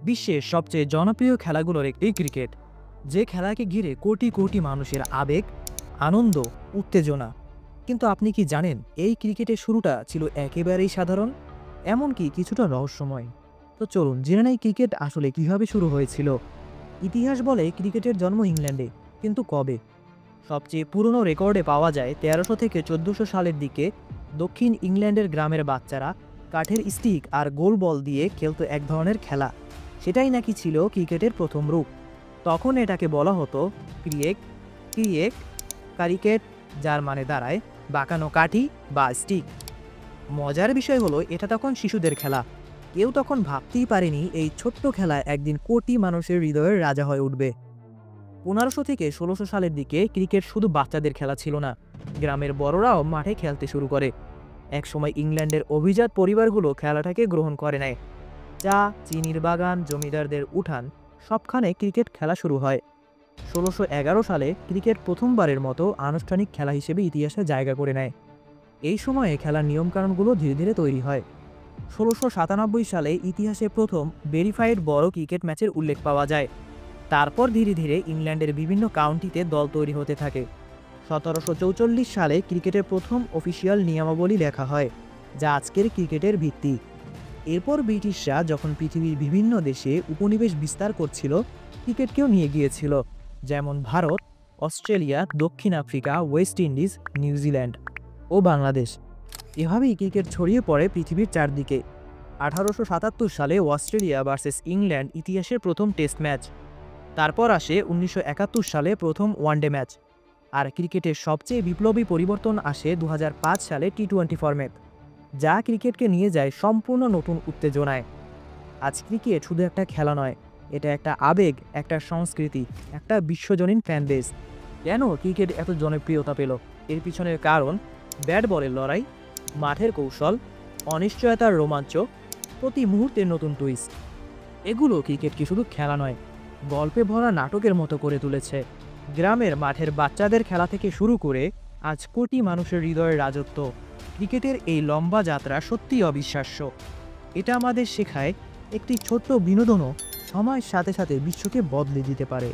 বিশ্বের সবচেয়ে জনপ্রিয় খেলাগুলোর একটি ক্রিকেট, যে খেলাকে ঘিরে কোটি কোটি মানুষের আবেগ, আনন্দ, উত্তেজনা। কিন্তু আপনি কি জানেন এই ক্রিকেটের শুরুটা ছিল একেবারেই সাধারণ, এমনকি কিছুটা রহস্যময়? তো চলুন জেনে নেই ক্রিকেট আসলে কিভাবে শুরু হয়েছিল। ইতিহাস বলে ক্রিকেটের জন্ম ইংল্যান্ডে, কিন্তু কবে? সবচেয়ে পুরনো রেকর্ডে পাওয়া যায় 1300 থেকে 1400 সালের দিকে দক্ষিণ ইংল্যান্ডের গ্রামের বাচ্চারা কাঠের স্টিক আর গোল বল দিয়ে খেলতো এক ধরনের খেলা। সেটাই নাকি ছিল ক্রিকেটের প্রথম রূপ। তখন এটাকে বলা হতো ক্রিয়েক ক্রিয়েক ক্রিকেট, যার মানে দাঁড়ায় বাঁকানো কাঠি বা স্টিক। মজার বিষয় হলো এটা তখন শিশুদের খেলা। কেউ তখন ভাবতেই পারেনি এই ছোট্ট খেলা একদিন কোটি মানুষের হৃদয়ের রাজা হয়ে উঠবে। 1500 থেকে 1600 সালের দিকে ক্রিকেট শুধু বাচ্চাদের খেলা ছিল না, গ্রামের বড়রাও মাঠে খেলতে শুরু করে। একসময় ইংল্যান্ডের অভিজাত পরিবারগুলো খেলাটাকে গ্রহণ করে নেয়। চা, চিনির বাগান, জমিদারদের উঠান, সবখানে ক্রিকেট খেলা শুরু হয়। 1611 সালে ক্রিকেট প্রথমবারের মতো আনুষ্ঠানিক খেলা হিসেবে ইতিহাসে জায়গা করে নেয়। এই সময়ে খেলার নিয়মকানুনগুলো ধীরে ধীরে তৈরি হয়। 1697 সালে ইতিহাসে প্রথম ভেরিফাইড বড় ক্রিকেট ম্যাচের উল্লেখ পাওয়া যায়। তারপর ধীরে ধীরে ইংল্যান্ডের বিভিন্ন কাউন্টিতে দল তৈরি হতে থাকে। 1744 সালে ক্রিকেটের প্রথম অফিসিয়াল নিয়মাবলী লেখা হয়, যা আজকের ক্রিকেটের ভিত্তি। এরপর ব্রিটিশরা যখন পৃথিবীর বিভিন্ন দেশে উপনিবেশ বিস্তার করছিল, ক্রিকেটকেও নিয়ে গিয়েছিল, যেমন ভারত, অস্ট্রেলিয়া, দক্ষিণ আফ্রিকা, ওয়েস্ট ইন্ডিজ, নিউজিল্যান্ড ও বাংলাদেশ। এভাবেই ক্রিকেট ছড়িয়ে পড়ে পৃথিবীর চারদিকে। 1877 সালে অস্ট্রেলিয়া ভার্সেস ইংল্যান্ড ইতিহাসের প্রথম টেস্ট ম্যাচ। তারপর আসে 1971 সালে প্রথম ওয়ানডে ম্যাচ। আর ক্রিকেটের সবচেয়ে বিপ্লবী পরিবর্তন আসে 2005 সালে টি-20 ফরম্যাট, যা ক্রিকেটকে নিয়ে যায় সম্পূর্ণ নতুন উত্তেজনায়। আজ ক্রিকেট শুধু একটা খেলা নয়, এটা একটা আবেগ, একটা সংস্কৃতি, একটা বিশ্বজনীন ফ্যান বেস। কেন ক্রিকেট এত জনপ্রিয়তা পেল? এর পিছনের কারণ ব্যাট বলের লড়াই, মাঠের কৌশল, অনিশ্চয়তার রোমাঞ্চ, প্রতি মুহূর্তের নতুন টুইস্ট। এগুলো ক্রিকেটকে শুধু খেলা নয়, গল্পে ভরা নাটকের মতো করে তুলেছে। গ্রামের মাঠের বাচ্চাদের খেলা থেকে শুরু করে আজ কোটি মানুষের হৃদয়ের রাজত্ব, ক্রিকেটের এই লম্বা যাত্রা সত্যিই অবিশ্বাস্য। এটা আমাদের শেখায় একটি ছোট্ট বিনোদনও সময়ের সাথে সাথে বিশ্বকে বদলে দিতে পারে।